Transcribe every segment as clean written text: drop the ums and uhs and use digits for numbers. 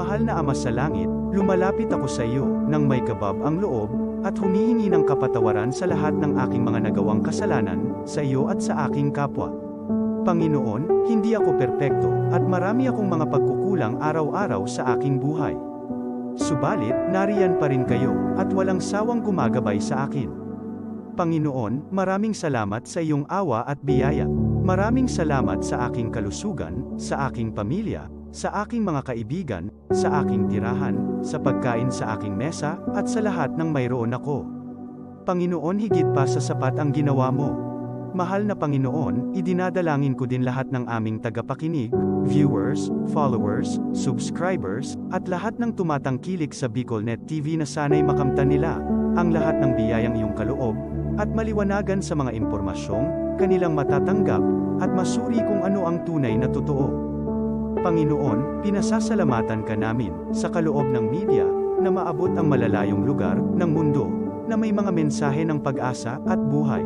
Mahal na Ama sa langit, lumalapit ako sa iyo, nang may kabab ang loob, at humihingi ng kapatawaran sa lahat ng aking mga nagawang kasalanan, sa iyo at sa aking kapwa. Panginoon, hindi ako perpekto, at marami akong mga pagkukulang araw-araw sa aking buhay. Subalit, nariyan pa rin kayo, at walang sawang gumagabay sa akin. Panginoon, maraming salamat sa iyong awa at biyaya. Maraming salamat sa aking kalusugan, sa aking pamilya, sa aking mga kaibigan, sa aking tirahan, sa pagkain sa aking mesa, at sa lahat ng mayroon ako. Panginoon, higit pa sa sapat ang ginawa mo. Mahal na Panginoon, idinadalangin ko din lahat ng aming tagapakinig, viewers, followers, subscribers, at lahat ng tumatangkilik sa BicolNet TV na sana'y makamtan nila ang lahat ng biyayang iyong kaloob, at maliwanagan sa mga impormasyong kanilang matatanggap, at masuri kung ano ang tunay na totoo. Panginoon, pinasasalamatan ka namin, sa kaloob ng media, na maabot ang malalayong lugar ng mundo, na may mga mensahe ng pag-asa at buhay.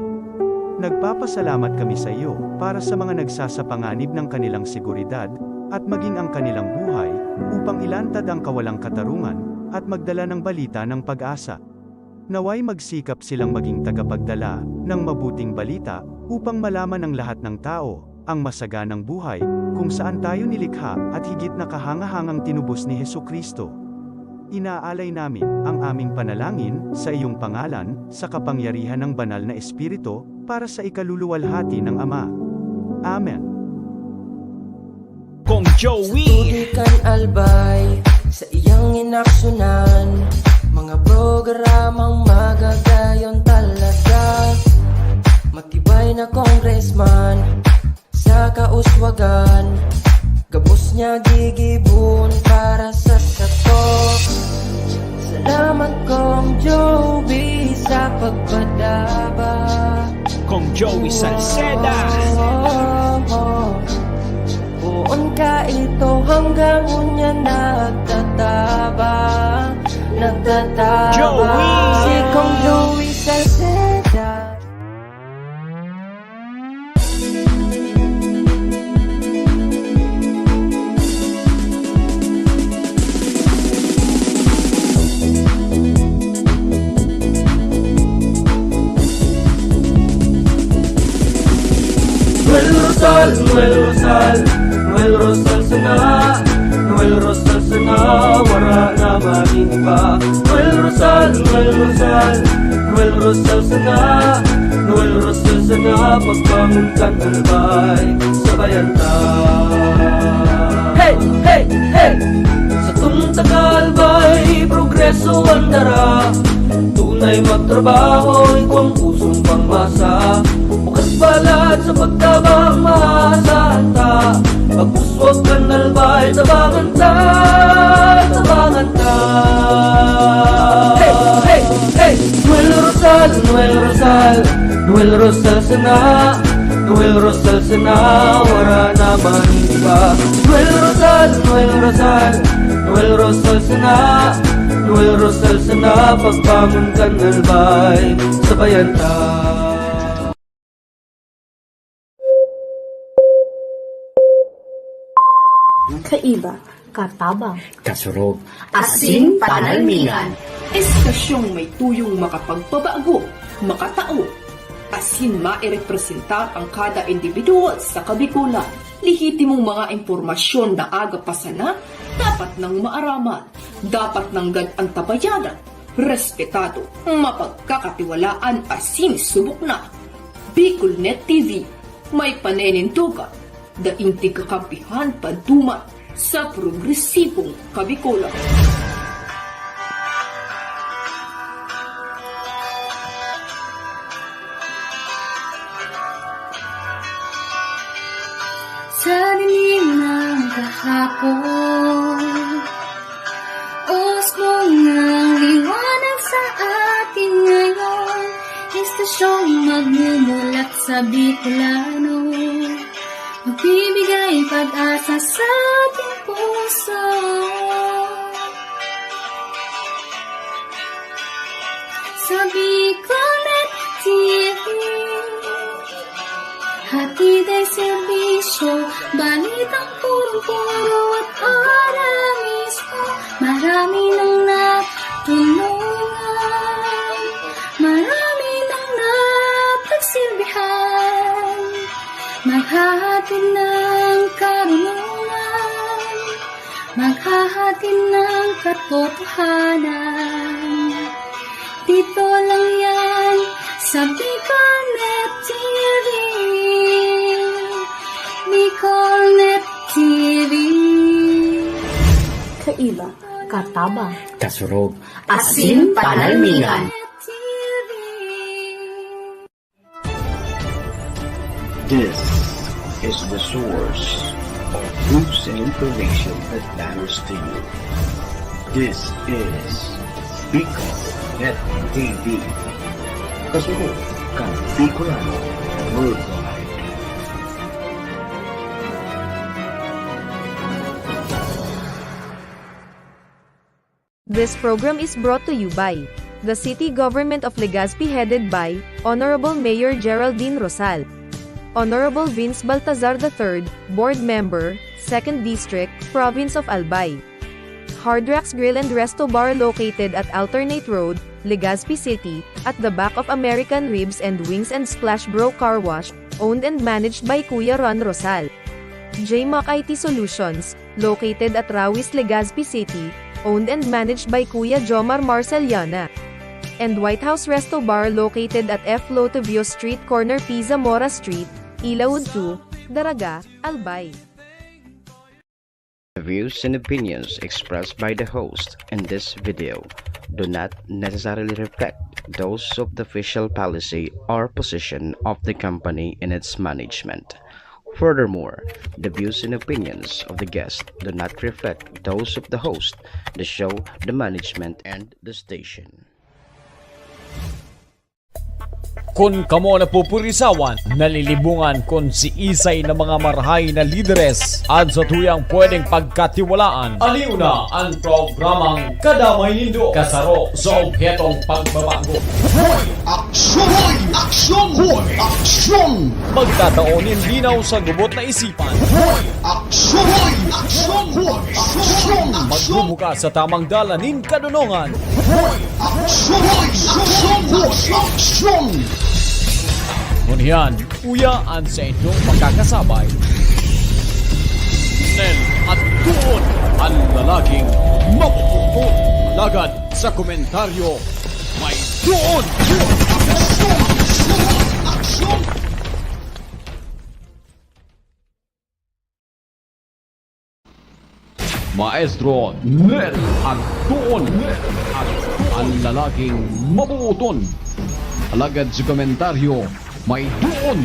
Nagpapasalamat kami sa iyo, para sa mga nagsasapanganib ng kanilang seguridad, at maging ang kanilang buhay, upang ilantad ang kawalang katarungan, at magdala ng balita ng pag-asa. Naway magsikap silang maging tagapagdala ng mabuting balita, upang malaman ng lahat ng tao ang masaganang buhay, kung saan tayo nilikha, at higit na kahangahangang tinubos ni Hesukristo. Inaalay namin ang aming panalangin sa iyong pangalan, sa kapangyarihan ng banal na Espiritu, para sa ikaluluwalhati ng Ama. Amen. Kong Joey Tutugikan albay sa iyang inaksyonan, mga programang magagayon talaga. Matibay na congressman sa kauswagan, gabos niya gigibon para sa satok. Salamat Kong Joey sa pagpadaba. Kong Joey Salceda. Buon ka ito hanggang unya nagtataba. Joey! Si Kong Joey Salceda. Noel Rosal sana, Noel Rosal sana, wala na maring iba. Noel Rosal sana, Noel Rosal sana, pagbangon kang albay, sabayan ta. Hey, hey, hey! Sa tunta kalbay, progreso ang dara, tunay magtrabaho, ikaw ang pusong pangmasa. Bukas palad sa pagtabang maasahan ta, pagpuswag kang albay, tabangan ta, tabangan ta. Hey, hey, hey! Noel Rosal, Noel Rosal, Noel Rosal sana, Noel Rosal sana, wala naman iba. Noel Rosal, Noel Rosal, Noel Rosal sana, Noel Rosal sana, pagbangon kang albay, sabayan ta. Kaiba, katabang, kasurog, asin panalmingan. Estasyong may tuyong makapagpabago, makatao, asin mairepresentar ang kada individual sa Kabikulan. Lihitimong mga impormasyon na aga pa sana, dapat nang maaraman, dapat nang gadantabayanan, respetado, mapagkakatiwalaan, asin subok na. BicolNet TV, may panenintugan, daing tigkakampihan paduman sa progresibong Kabikulan. Sa dilim ng kahapon, usbong ng liwanag sa atin ngayon, estasyong magmumulat sa Bicolano, magbibigay pag-asa sa ating puso. Sa BicolNet TV, hatid ay serbisyo, balitang puro-puro at para mismo. katotohanan. Dito lang yan sa Bicolnet TV. Bicolnet TV. Kaiba, katabang, kasurog, asin panalmingan. TV. This is the source of news and information that matters to you. This is Bicolnet TV. Kasurog, Bicolano, worldwide. This program is brought to you by the City Government of Legazpi headed by Honorable Mayor Geraldine Rosal, Honorable Vince Baltazar III, Board Member, 2nd District, Province of Albay. Hard Rocks Grill and Resto Bar located at Alternate Road, Legazpi City, at the back of American Ribs and Wings and Splash Bro Car Wash, owned and managed by Kuya Ron Rosal. JMAC IT Solutions, located at Rawis, Legazpi City, owned and managed by Kuya Jomar Marceliana. And White House Resto Bar located at F. Lotavio Street Corner Pisa Mora Street, Ilaud 2, Daraga, Albay. The views and opinions expressed by the host in this video do not necessarily reflect those of the official policy or position of the company and its management. Furthermore, the views and opinions of the guest do not reflect those of the host, the show, the management, and the station. Kung kamo napupurisawan, nalilibungan kung si isay ng mga marahay na lideres at sa tuyang pwedeng pagkatiwalaan. Aliw na ang programang Kadamay Nindo kasaro sa objetong pagbabago. Hoy! Aksyon! Hoy! Aksyon! Hoy! Aksyon! Magtataonin linaw sa gubot na isipan. Hoy! Aksyon! Hoy! Aksyon! Hoy! Aksyon! Magbubuka sa tamang dalanin kadunungan. Hoy! Aksyon! Hoy! Aksyon! Hoy! Aksyon! Ngunyan, uyaan sa inyong makakasabay. Nel at doon ang lalaking mapuputo. Lagad sa komentaryo, may doon! Aksyon! Maestro Nel at doon at ang lalaking mapuputon. Alagad sa komentaryo, may doon!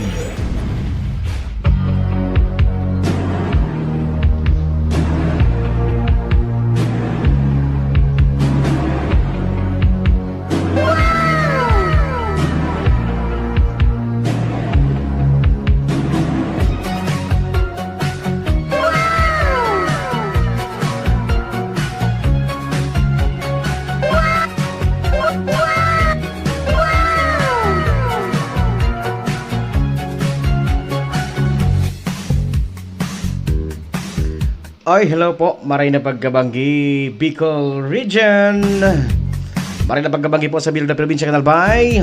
Ay, hello po, maray na pagkabanggi Bicol Region. Maray na pagkabanggi po sa Bilda Probinsya Canalbay,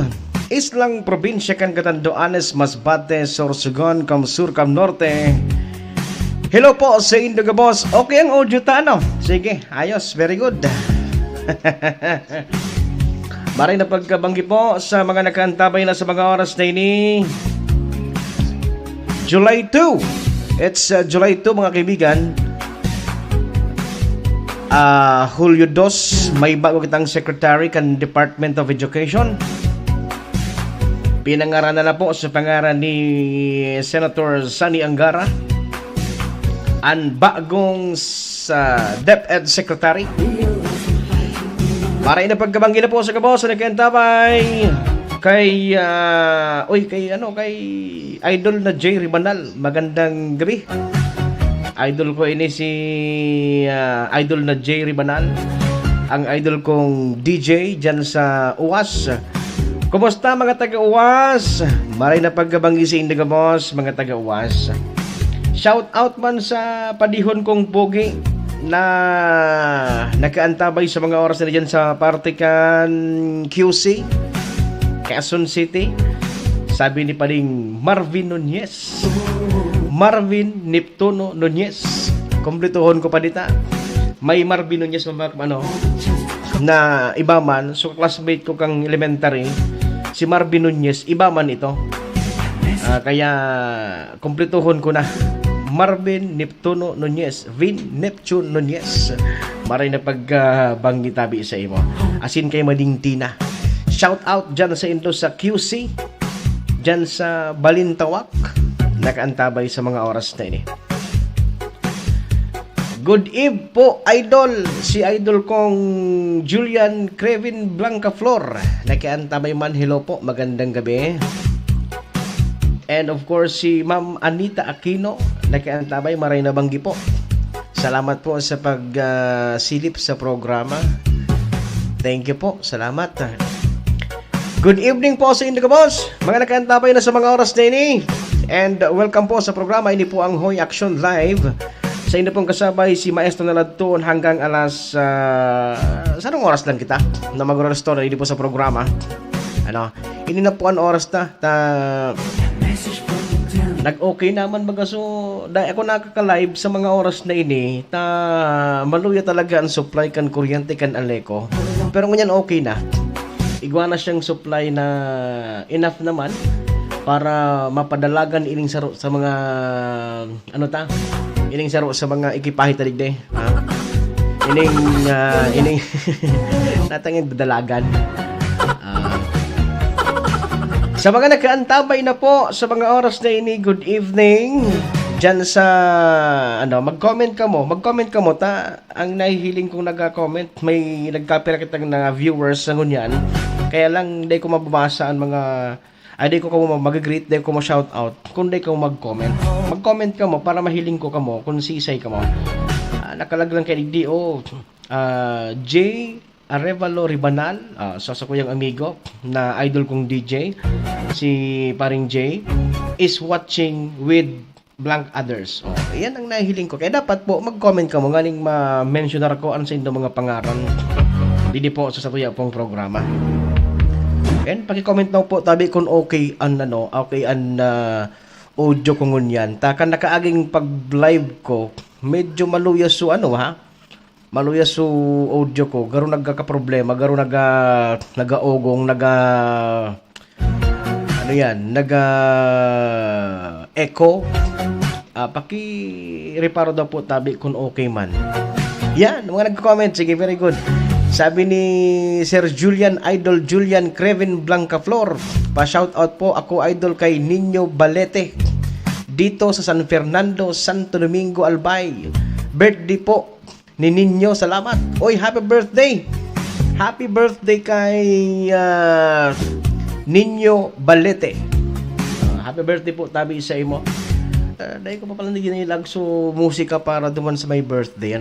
Islang Probinsya kan Catanduanes, Masbate, Sorsogon, Sur, Norte. Hello po sa Indoga Boss. Okay ang audio ta, ano? Sige, ayos, very good. Maray na pagkabanggi po sa mga nakaantabay na sa mga oras na ini. July 2. It's July 2 mga kaibigan. Hulyo 2, may bago kitang secretary kan Department of Education. Pinangaranan na po sa pangaran ni Senator Sani Angara ang bagong DepEd Secretary. Para ina pagkabanggi na po sa kabos na nagkantabay kay Idol na J. Ribanal. Magandang gabi. Idol ko ini si Idol na J. Ribanal, ang idol kong DJ dyan sa UAS. Kumusta mga taga-UAS? Maray na pagkabanggi sa Indaga Boss, mga taga-UAS. Shout out man sa padihon kong pogi na nakaantabay sa mga oras na dyan sa Partikan QC, Quezon City. Sabi ni paring Marvin Nunez, Marvin Neptuno Nunez. Komplituhon ko pa dita. may Marvin Nunez na iba man. So classmate ko kang elementary, si Marvin Nunez, iba man ito. Kaya kumpletuhon ko na. Marvin Neptuno Nunez, Vin Neptune Nunez. Maray na pagbanggit tabi sa imo. Asin kay Mading Tina. Shout out dyan sa Indo sa QC, dyan sa Balintawak. Nakaantabay sa mga oras na ini. Good eve po, idol. Si idol kong Julian Crevin Blancaflor. Nakaantabay man. Hello po, magandang gabi. And of course, si Ma'am Anita Aquino, nakaantabay, maray na banggi po. Salamat po sa pagsilip sa programa. Thank you po, salamat. Good evening po sa inyo, boss. Mga nakaantabay na sa mga oras na ini. And welcome po sa programa. Ini po ang Hoy Action Live. Sa inyo pong kasabay si Maestro Naladton hanggang alas... sanong oras lang kita na mag-restore. Ini po sa programa. Ini na po ang oras na. Nag-okay naman magaso dahil ako nakaka-live sa mga oras na ini maluya talaga ang supply kan kuryente kan aleko. Pero ngunyan okay na. Igwa na siyang supply na enough naman para mapadalagan ining saro sa mga ining saro sa mga ekipahe taligde. Ining natangin dadalagan. Sa mga nakaantabay na po sa mga oras na ini, good evening. Diyan sa mag-comment ka mo ang nahihiling kong nag-comment, may nagkapira kitang na viewers sa ngunyan. Kaya lang di ko mababasa ang mga di ko mag-greet, di ko ma-shout out kung di ko mag-comment. Mag-comment ka mo para mahiling ko ka mo kung sisay ka mo. Nakalaglang kay DO J Arevalo Ribanal, sa kuyang amigo na idol kong DJ, si Paring J, is watching with blank others. Yan ang nahihiling ko. Kaya dapat po mag-comment ka mo nganing ma-mention ko ano sa inyong mga pangaran. Didi po sa kuya pong programa. And paki-comment na po tabi kung okay ang audio ko ngunyan. Takan nakaaging pag-live ko, medyo maluyas so maluyas so audio ko, garo nagka-problema, garo nagaogong, echo. Paki-reparo daw po tabi kung okay man. Yan, mga nagko-comment, sige, very good. Sabi ni Sir Julian, Idol Julian Crevin Blancaflor, pa-shout out po, ako idol kay Nino Balete dito sa San Fernando, Santo Domingo, Albay. Birthday po ni Nino, salamat. Oy, happy birthday. Happy birthday kay Nino Balete. Happy birthday po tabi sa imo. Dahil ko pa pala nilag so musika para duman sa my birthday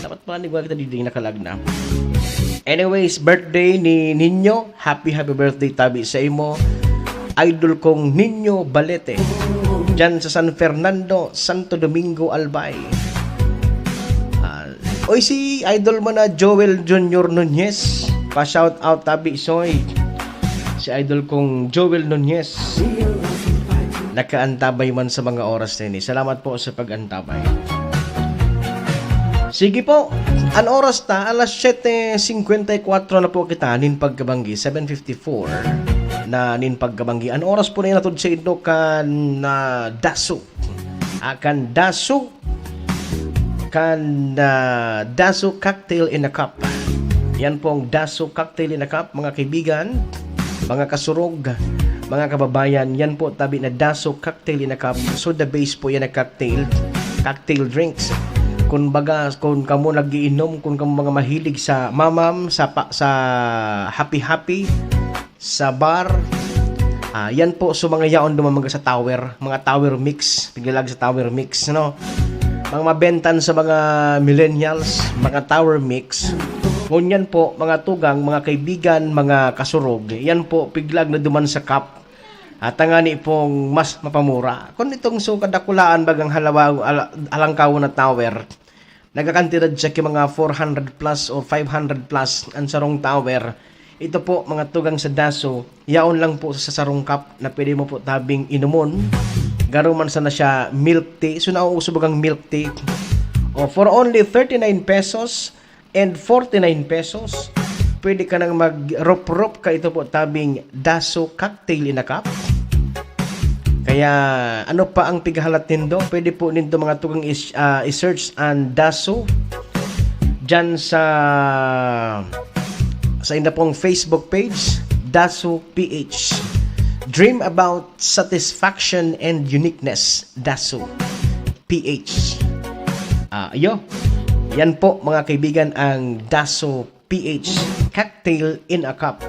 dapat pala nigwa kita dito nakalag na. Anyways, birthday ni Nino. Happy birthday tabi sa imo. Idol kong Nino Balete dyan sa San Fernando, Santo Domingo, Albay. Oy, si idol mo na Joel Junior Nunez, pa-shout out tabi soy. Si idol kong Joel Nunez, nakaantabay man sa mga oras na ini. Salamat po sa pag-antabay. Sige po, ang oras ta, alas 7:54 na po kita, nin pagkabanggi, 7:54 na nin pagkabanggi. Ang oras po na natod sa ito kan daso. Akan daso. Daso Cocktail in a Cup. Yan pong Daso Cocktail in a Cup, mga kaibigan, mga kasurog, mga kababayan. Yan po tabi na Daso Cocktail in a Cup. So the base po yan na cocktail drinks. Kung kamo nagiinom, kung kamo mga mahilig sa mamam, sa happy sa bar, yan po so mga yaon dumamaga sa tower, mga tower mix, tiglalag sa tower mix, mga mabentan sa mga millennials, mga tower mix. Ngunyan po, mga tugang, mga kaibigan, mga kasurog, yan po, piglag na duman sa cup. At ngani pong mas mapamura. Kung itong kadakulaan bagang alangkaw na tower, nagkakantidad siya ki mga 400 plus o 500 plus ang sarong tower. Ito po, mga tugang sa Daso, yaon lang po sa sarong cup na pwede mo po tabing inumon. Garo man sana siya milk tea. So nauuso bagang milk tea o O for only 39 pesos and 49 pesos, pwede ka nang mag-rop-rop ka ito po tabing Daso Cocktail in a Cup. Kaya ano pa ang pighalat nindo? Pwede po nindo mga tugang i-search ang Daso dyan sa inyo pong Facebook page, Daso PH. Dream about satisfaction and uniqueness, Daso PH. Yan po mga kaibigan ang Daso PH Cocktail in a Cup.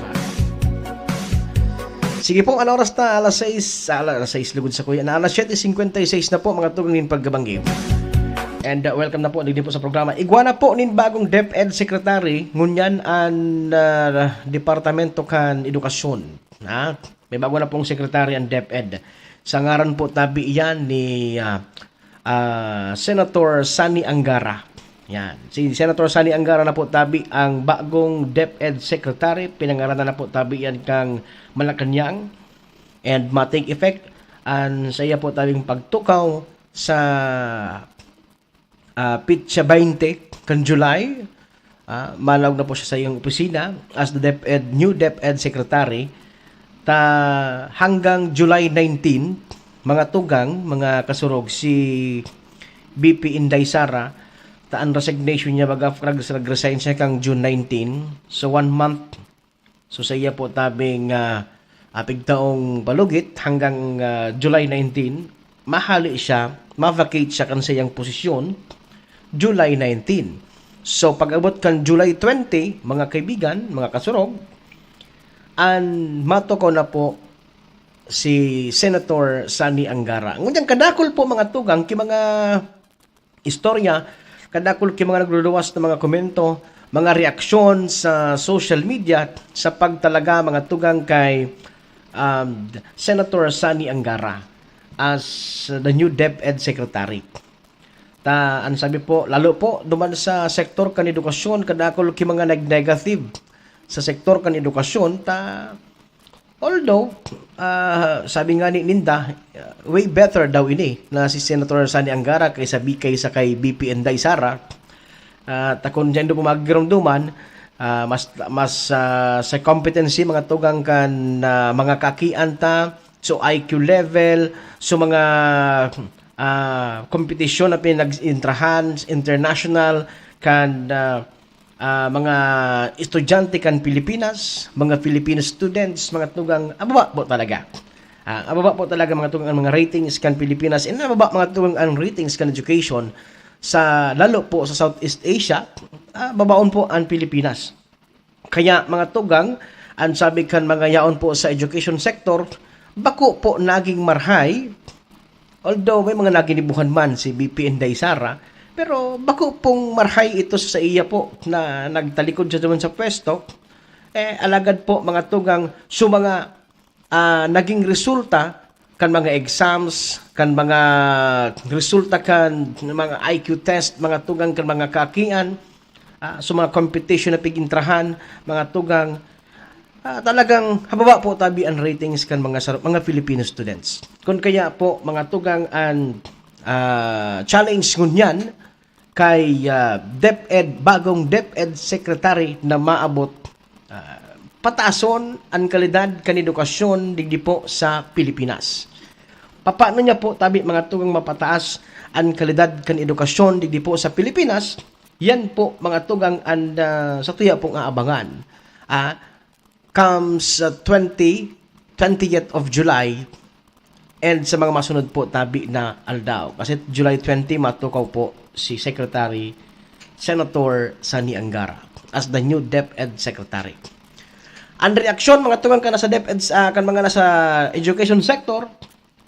Sige po, ano oras na? Alas 6 lugod sa kuya. Alas 7:56 na po mga tugang paggabanggib. And welcome na po din po sa programa. Igwana po nin bagong DepEd Secretary ngunyan ang Departamento kan Edukasyon. May bago na pong Secretary ang DepEd. Sa ngaran po tabi iyan ni Senator Sani Angara. Yan. Si Senator Sani Angara na po tabi ang bagong DepEd Secretary. Pinangaralan na po tabi yan kang Malacanang. And matake effect ang saya po tabing pagtukaw sa Pitsa 20 kan July. Malawag na po siya sa iyong opisina as the new DepEd Secretary. Hanggang July 19, mga tugang, mga kasurog, si BP Inday Sara, ang resignation niya mag-resign siya kang June 19. So 1 month. So sa iya po tabing pigtaong balugit hanggang July 19, mahali siya, ma-vacate siya kan sa iyang posisyon July 19. So pag-abot kan July 20, mga kaibigan, mga kasurog, matoko na po si Senator Sani Angara. Ngunyan kadakol po mga tugang ki mga istorya, kadakol ki mga nagluluwas na mga komento, mga reaksyon sa social media sa pagtalaga mga tugang kay Senator Sani Angara as the new DepEd Secretary. Ang sabi po, lalo po duman sa sektor kan edukasyon, kadakol ki mga nag-negative sa sektor kan edukasyon, although sabi nga ni Ninda, way better daw ini na si Senator Sani Angara kaysa kay BP Inday Sara. Kung dyan do pumagramduman, mas sa competency mga tugang kan mga kakian ta, so IQ level, so mga kompetisyon na pinag-intrahan international kan mga estudyante kan Pilipinas, mga Filipino students, mga tugang ababa po talaga. Ababa po talaga mga tugang ang mga ratings kan Pilipinas, and ababa mga tugang ang ratings kan education sa lalo po sa Southeast Asia, babaon po ang Pilipinas. Kaya mga tugang, ang sabi kan mga yaon po sa education sector, bako po naging marhay, although may mga naginibuhan man si BP Inday Sara, pero bako pong marhay ito sa iya po na nagtalikod siya naman sa pwesto, alagad po mga tugang so mga naging resulta kan mga exams, kan mga resulta kan mga IQ test, mga tugang kan mga kakian, so mga competition na pigintrahan, mga tugang talagang hababa po tabi ang ratings kan mga Filipino students. Kung kaya po mga tugang ang challenge ngunyan kay bagong DepEd Secretary na maabot patason ang kalidad kan edukasyon digdi po sa Pilipinas. Paano niya po tabi mga tugang mapataas ang kalidad kan edukasyon digdi po sa Pilipinas? Yan po mga tugang and sa tuya pong aabangan. Comes 20th of July and sa mga masunod po tabi na aldaw. Kasi July 20 matukaw po si Secretary Senator Sani Angara as the new DepEd Secretary. Ang reaksyon mga tugang ka nasa DepEd kan mga nasa education sector,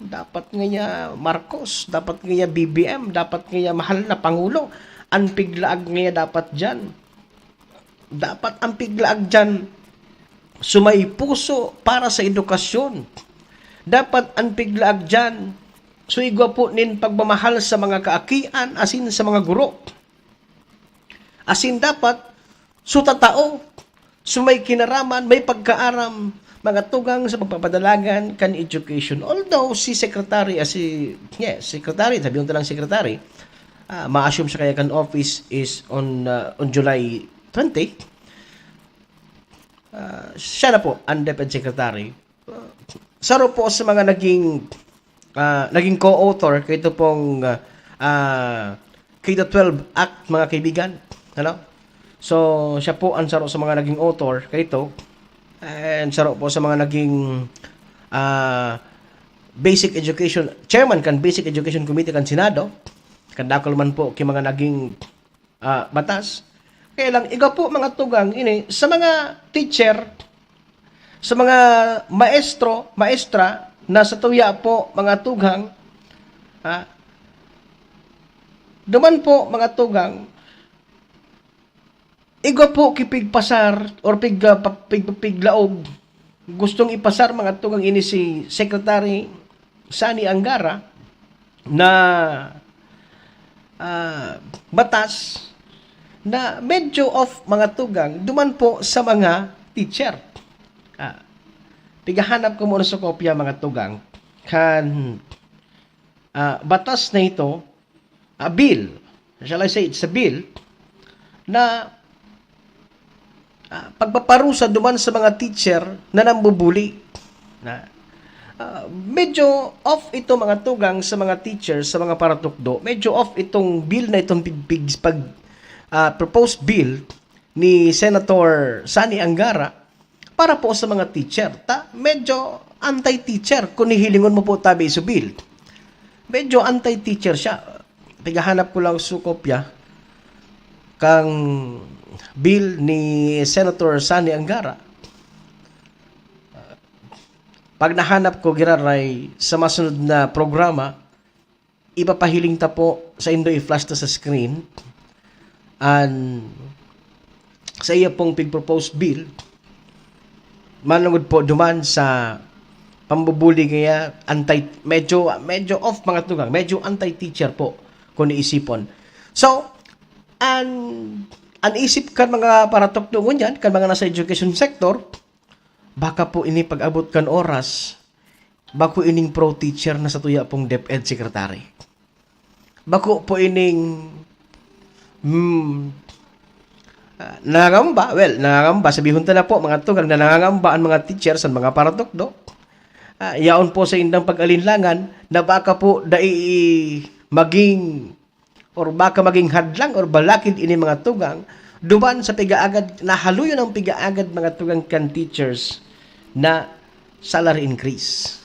dapat nga Marcos, dapat nga BBM, dapat nga mahal na Pangulo, ang piglaag nga dapat dyan. Dapat ang piglaag dyan sumay puso para sa edukasyon. Dapat ang piglaag dyan suigwa po nin pagmamahal sa mga kaakian asin sa mga guro. Asin dapat sutatao, sumay kinaraman, may pagkaaram, mga tugang sa pagpapadalagan kan education. Although si Secretary, Secretary, sabi yung talang Secretary, ma-assume sa kaya kan office is on July 20. Siya na po ang DepEd Secretary. Saro po sa mga naging co-author kay ito pong K-12 Act, mga kaibigan. Ano? So, siya po ang saro sa mga naging author kay ito. And saro po sa mga naging Basic Education, Chairman kan Basic Education Committee kan Senado. Kadakol man po kay mga naging batas. Kaya lang, iga po mga tugang ini sa mga teacher, sa mga maestra, na sa tuya po mga tugang, duman po mga tugang, iga po kipigpasar or piglaog, gustong ipasar mga tugang ini si Secretary Sani Angara na batas na medyo off mga tugang duman po sa mga teacher. Pigahanap ko muna sa kopya mga tugang kan batas na ito, a bill, shall I say it's a bill na pagpaparusa duman sa mga teacher na nambubuli. Medyo off ito mga tugang sa mga teachers, sa mga paratukdo. Medyo off itong bill na itong proposed bill ni Senator Sani Angara para po sa mga teacher. Medyo anti-teacher kung nihilingon mo po tabi sa bill. Medyo anti-teacher siya. Pigahanap ko lang sa kopya kang bill ni Senator Sani Angara. Pag nahanap ko giraray sa masunod na programa, ipapahiling ta po sa indo i-flash ta sa screen and sa iya pong pig-proposed bill manungod po duman sa pambubuli kaya medyo off mga tugang, medyo anti-teacher po kung iisipon. So, ang isip kan mga paratok doon yan, kan mga nasa education sector, baka po ini pag-abot kan oras, bako ining pro-teacher na sa tuya pong DepEd Secretary. Bako po ining nangangamba, sabihon ta na po mga tugang na nangangamba ang mga teachers ang mga paratok do. Yaon po sa indang pag-alinlangan na baka po maging hadlang or balakid ini mga tugang duman sa pigaagad, nahaluyo ng pigaagad mga tugang kan teachers na salary increase.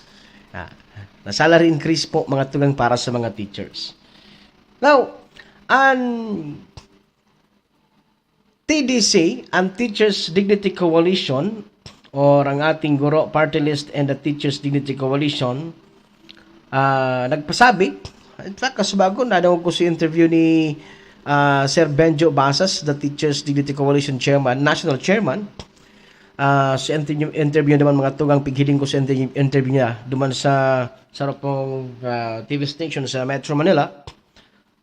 Na salary increase po mga tugang para sa mga teachers. Now, ang TDC, ang Teachers Dignity Coalition, or ang ating Guro Party List and the Teachers Dignity Coalition, nagpasabi, kasubago, nadawag ko si interview ni Sir Benjo Basas, the Teachers Dignity Coalition Chairman, National Chairman. Sa interview naman mga tugang, pighiling ko sa interview niya duman sa sarapong TV station sa Metro Manila.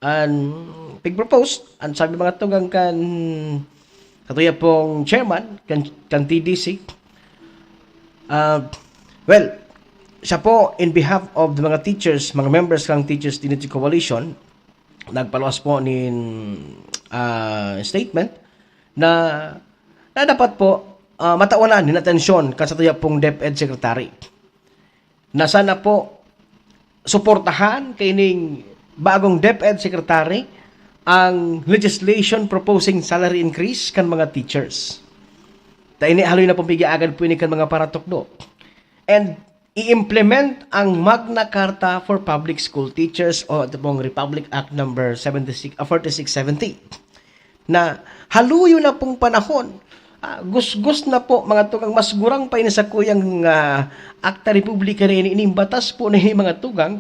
And pig-propose, ang sabi mga tugang katuya pong chairman, kan TDC. Siya po, in behalf of the mga teachers, mga members ng Teachers Dignity Coalition, nagpaluwas po ni statement na dapat po matawanan din atensyon kasatuya pong DepEd Secretary na sana po suportahan kaining bagong DepEd Secretary ang legislation proposing salary increase kan mga teachers. Ini haloy na pong agad po ini kan mga paratukdo. And i-implement ang Magna Carta for Public School Teachers o ito pong Republic Act number 4670 na haluyo na pong panahon. Gus na po mga tugang, mas gurang pa ini sa kuyang Akta Republika rin inimbatas po na mga tugang.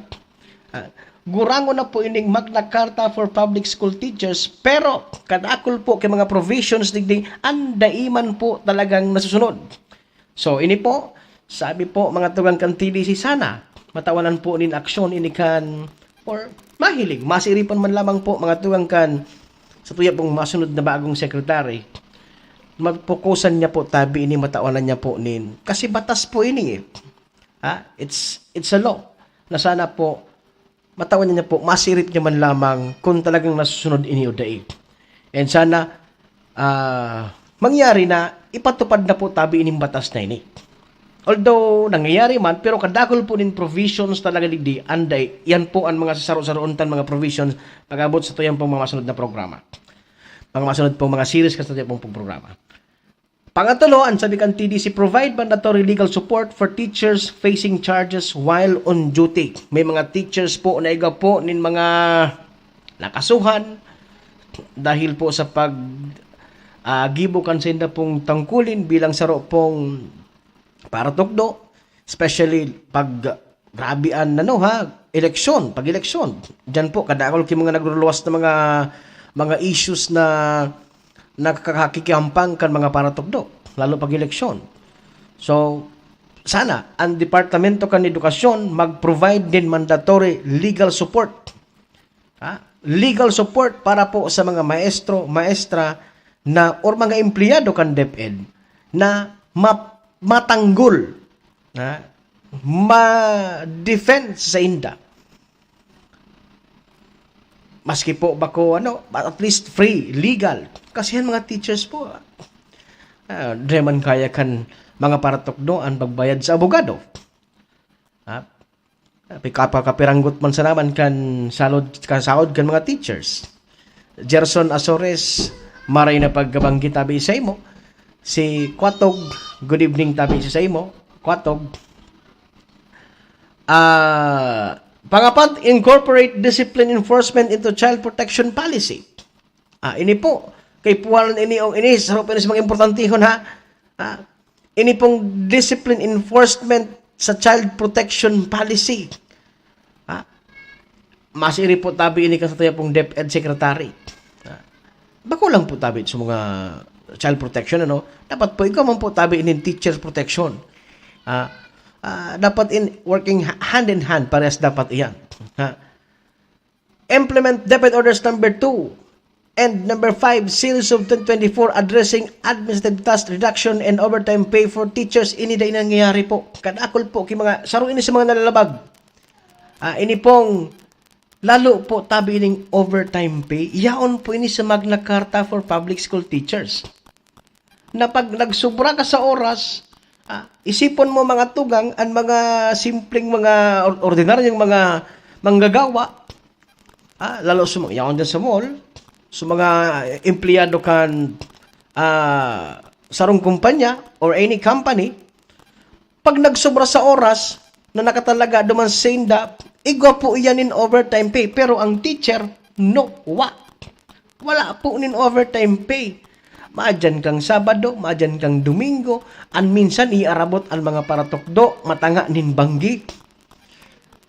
Gurango na po ining Magna Carta for Public School Teachers, pero kadakol po kay mga provisions digdi andaiman po talagang nasusunod. So ini po, sabi po mga tugang kan TDC, sana matawanan po nin aksyon ini kan or mahilig, masiripan man lamang po mga tugang kan sa tuya pong masunod na bagong secretary. Magpokusan niya po tabi ini, matawanan niya po nin. Kasi batas po ini It's a law na sana po matawan niya po, masirit niya man lamang kung talagang nasusunod ini o daig. And sana, mangyari na, ipatupad na po tabi ining batas na ini. Although, nangyayari man, pero kadakol po din provisions talaga digdi, anday, yan po ang mga sasaro-saroontan mga provisions pag-abot sa tuyang pong mga masunod na programa. Mga masunod pong mga series kasi tuyang pong programa. Pangatlo, ang sabi kan TDC, provide mandatory legal support for teachers facing charges while on duty. May mga teachers po na iga po nin mga nakasuhan dahil po sa gibukan sa inda pong tangkulin bilang saro pong para tukdo, especially pag grabian eleksyon, pag-eleksyon. Diyan po, kadakol ki mga nagluluwas na mga issues na nakakakikihampang kan mga para tukdo, lalo pag-eleksyon. So, sana, ang Departamento kan Edukasyon mag-provide din mandatory legal support. Legal support para po sa mga maestro, maestra na or mga empleyado kan DepEd na matanggol, ma-defend sa inda. Maski po bako at least free, legal. Kasi yan mga teachers po, di man kaya kan mga paratukdo ang pagbayad sa abogado. Kapiranggot man sa naman kan sahod kan mga teachers. Gerson Azores, maray na pagkabanggit tabi sa imo. Si Kwatog, good evening tabi sa imo. Kwatog. Pangapat, incorporate discipline enforcement into child protection policy. Ini po, kay puwalan ini o ini, sarap ini sa mga importantihon ini pong discipline enforcement sa child protection policy. Masiri po tabi ini kasataya pong DepEd Secretary. Bako lang po tabi sa mga child protection, dapat po ikaw man po tabi in teacher's protection. Dapat in working hand in hand, parehas dapat iyan. Implement DepEd Orders number 2 and number 5, Series of 2024 addressing administrative task reduction and overtime pay for teachers. Ini day nangyayari po. Kadakol po, saro ini sa mga nalalabag. Ini pong lalo po tabi ining overtime pay, yaon po ini sa Magna Carta for Public School Teachers. Na pag nagsubra ka sa oras, isipon mo mga tugang, ang mga simpleng mga ordinaryong mga manggagawa, lalo sa mga yaon dyan sa mall, sa mga empleyado kan sarong kumpanya or any company, pag nagsubra sa oras na nakatalaga duman sa inda, igwa po iyan in overtime pay. Pero ang teacher, no, wala po in overtime pay. Maadyan kang Sabado, maadyan kang Domingo, an minsan iarabot ang mga paratokdo, matanga nin banggi.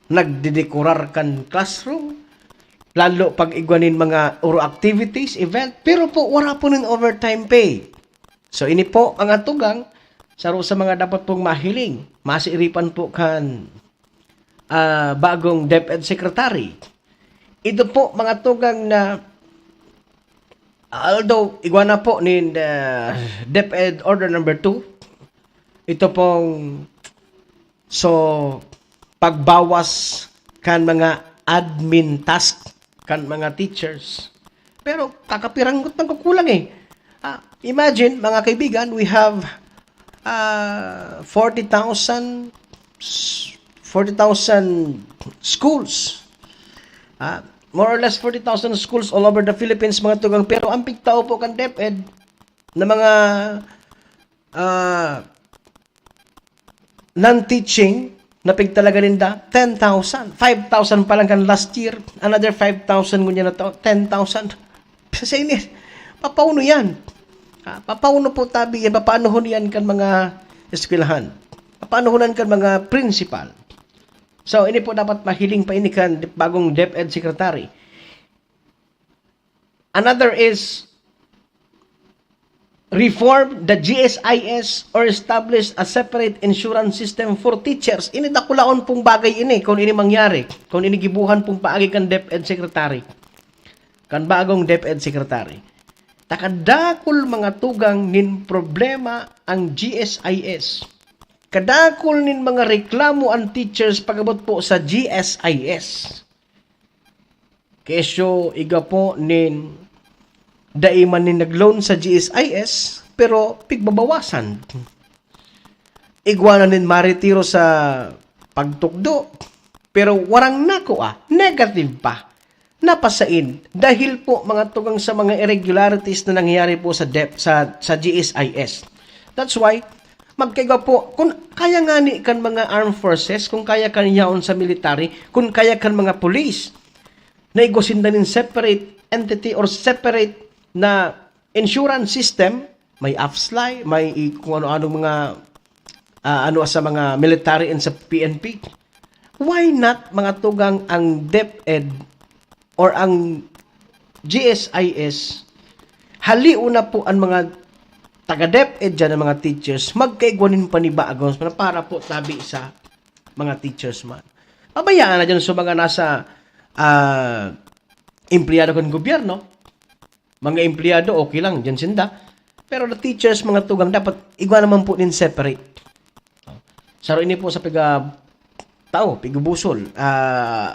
Nagdidekurar kan classroom, lalo pag igwanin mga oro activities, event, pero po wala po nin overtime pay. So ini po ang atugang, saro sa mga dapat pong mahiling, masiripan po kan bagong DepEd Secretary. Ito po mga tugang na although igwana po ni DepEd Order number 2, ito pong pagbawas kan mga admin task kan mga teachers. Pero kakapiranggot ng kukulang imagine mga kaibigan, we have 40,000 schools. More or less 40,000 schools all over the Philippines, mga tugang. Pero ang pigtao po kan DepEd na mga non-teaching na pigtalaga ninda, 10,000. 5,000 pa lang kan last year. Another 5,000 ngunya na to, 10,000. Sa inis, papauno yan. Papauno po tabi yan, papaunohon yan kan mga eskwelahan. Papaunohonan kan mga principal. So, ini po dapat mahiling pa ini kan bagong DepEd Secretary. Another is reform the GSIS or establish a separate insurance system for teachers. Ini dakulaon pong bagay ini kung ini mangyari. Kung ini gibuhan pong paagi kan DepEd Secretary. Kan bagong DepEd Secretary. Takadakol mga tugang nin problema ang GSIS. Kadakol nin mga reklamo ang teachers pagabot po sa GSIS. Kesyo iga po nin daiman nin nag-loan sa GSIS pero pigbabawasan. Igwanan nin maritiro sa pagtukdo pero warang nakuha, negative pa. Napasain dahil po mga tugang sa mga irregularities na nangyayari po sa GSIS. That's why magkaiga po kung kaya nga ni kan mga armed forces, kung kaya kan yaon sa military, kung kaya kan mga police na igosindanin separate entity or separate na insurance system, may AFSLAI, may kung ano-ano mga ano sa mga military and sa PNP. Why not mga tugang ang DepEd or ang GSIS haliuna po ang mga taga-DepEd dyan, ang mga teachers, magkaigwanin pa ni Baagons para po tabi sa mga teachers man. Pabayaan na dyan sa mga nasa empleyado ng gobyerno. Mga empleyado, okay lang, dyan sinda. Pero the teachers, mga tugang, dapat igwa naman po din separate. Saro ini po sa pigubusol.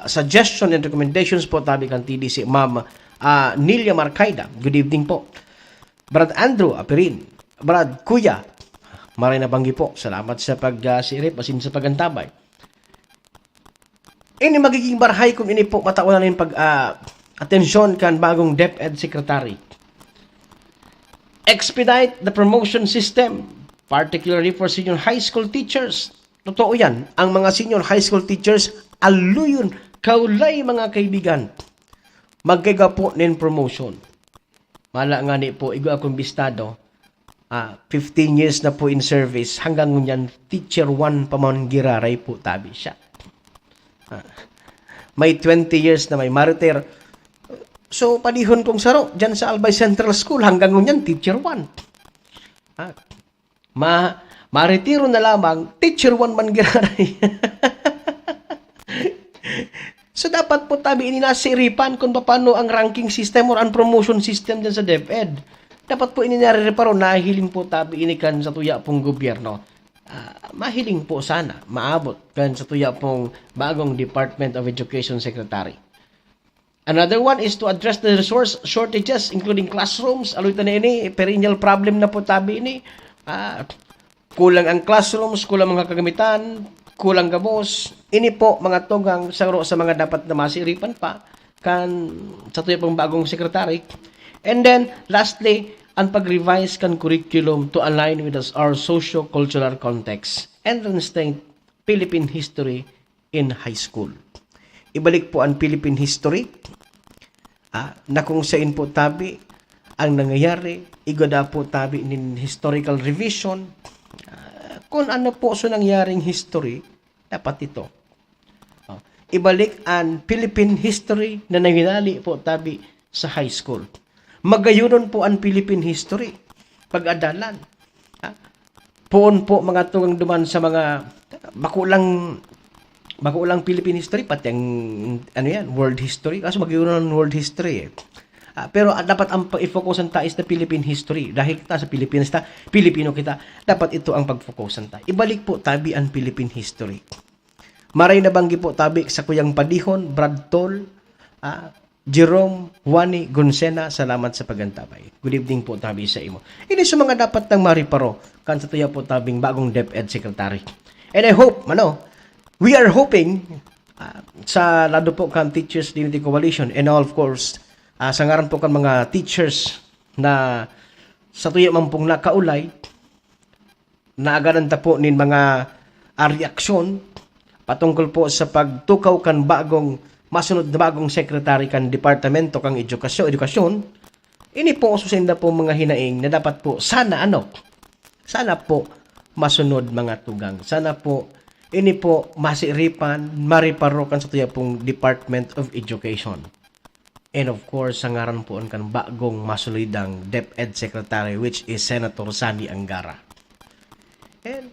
Suggestion and recommendations po tabi kan TDC, Ma'am Nilia Marcaida. Good evening po. Brad Andrew Aperin. Brad Kuya. Maray na banggi po. Salamat sa pag-sirip, asin sa pagantabay. Ini magiging barahay kung ini po matawanan yung atensyon kan bagong DepEd Secretary. Expedite the promotion system, particularly for senior high school teachers. Totoo yan. Ang mga senior high school teachers, aluyon, kaulay mga kaibigan. Magkaiga po nin promotion. Mala nga ni po, igo akong bistado. 15 years na po in service. Hanggang ngunyan, teacher 1 pamangiraray po tabi siya. May 20 years na may mariter. So, panihon kong saro, dyan sa Albay Central School, hanggang ngunyan, teacher 1. Maretiro na lamang, teacher 1 man giraray. So, dapat po tabi ini nasiripan kung paano ang ranking system or ang promotion system dyan sa DepEd. Dapat po ini narireparo, nahiling po tabi ini kan sa tuya pong gobyerno. Mahiling po sana, maabot kan sa tuya pong bagong Department of Education Secretary. Another one is to address the resource shortages, including classrooms. Aloy na ini, perennial problem na po tabi ini. Kulang ang classrooms, kulang mga kagamitan, kulang gabos. Ini po mga tugang sa mga dapat na masiripan pa kan sa tuya pong bagong secretary. And then, lastly, ang pag-revise kan curriculum to align with our socio-cultural context and understand Philippine history in high school. Ibalik po ang Philippine history na kung saan po tabi ang nangyayari, igada po tabi in historical revision. Kung ano po so nangyaring history, dapat ito. Ibalik ang Philippine history na nangyari po tabi sa high school. Magayunon po ang Philippine history. Pag-adalan. Poon po mga tugang duman sa mga makulang Philippine history, pati ang world history. Kaso magayunon ang world history eh. Pero dapat ang pag-focusan tayo is the Philippine history. Dahil kita sa Pilipinas Pilipino kita, dapat ito ang pag-focusan tayo. Ibalik po tabi ang Philippine history. Maray na banggi po tabi sa Kuyang Padihon, Brad Tol, Jerome Juani Gonsena, salamat sa pagantabay. Good evening po tabi sa imo. Ini sa mga dapat nang mariparo kan sa tuya po tabing bagong DepEd Secretary. And I hope, we are hoping sa lado po kan Teachers Unity Coalition and all of course, sa ngaran po kan mga teachers na sa tuya man pong nakaulay, naagaran ta po nin mga reaksyon patungkol po sa pagtukaw kan masunod na bagong secretary kan departamento kang edukasyon, ini po susinda po mga hinaing na dapat po sana po masunod mga tugang. Sana po ini po masiripan, mariparokan sa tuya pong Department of Education. And of course, sa ngaran po ang kan bagong masulidang DepEd Secretary which is Senator Sani Angara. And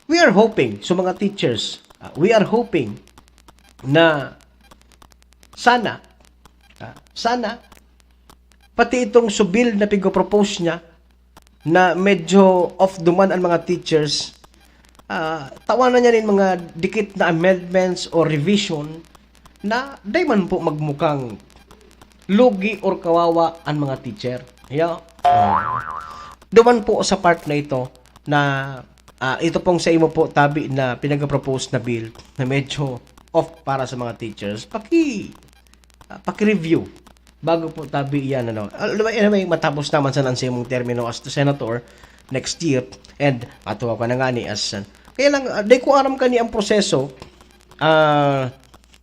we are hoping, so mga teachers, we are hoping na sana pati itong subil na pigo-propose niya na medyo off duman ang mga teachers, tawanan niya rin mga dikit na amendments or revision na day man po magmukhang lugi or kawawa ang mga teacher. Yeah. Duman po sa part na ito na ito pong sa imo po tabi na pinag-propose na bill na medyo off para sa mga teachers. Paki-review bago po tabi yan ano. May matapos naman sa imong termino as the senator next year and matuwa pa na nga ni as kaya lang day ko aram kani ang proseso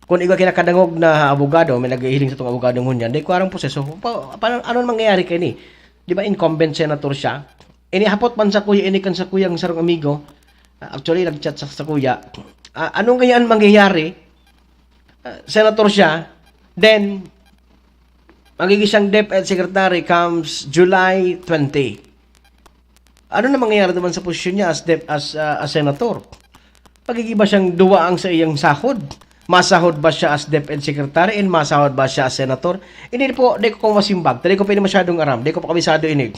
kung ikaw kinakadangog na abogado may naghihiling sa tong abogado ngunyan day ko aram proseso ano mangyayari kay ni di ba incumbent senator siya inihapot man sa kuya inikan sa kuyang sarong amigo actually nagchat sa kuya anong kayaan mangyayari senator siya then magiging siyang DepEd secretary comes July 20. Ano na mangyayari naman sa posisyon niya as senator? Pagigiba siyang duwaang sa iyang sahod? Masahod ba siya as DepEd secretary and masahod ba siya as senator? Hindi po, di ko masimbag. Di ko pwede masyadong aram. Di ko pa kabisado ini.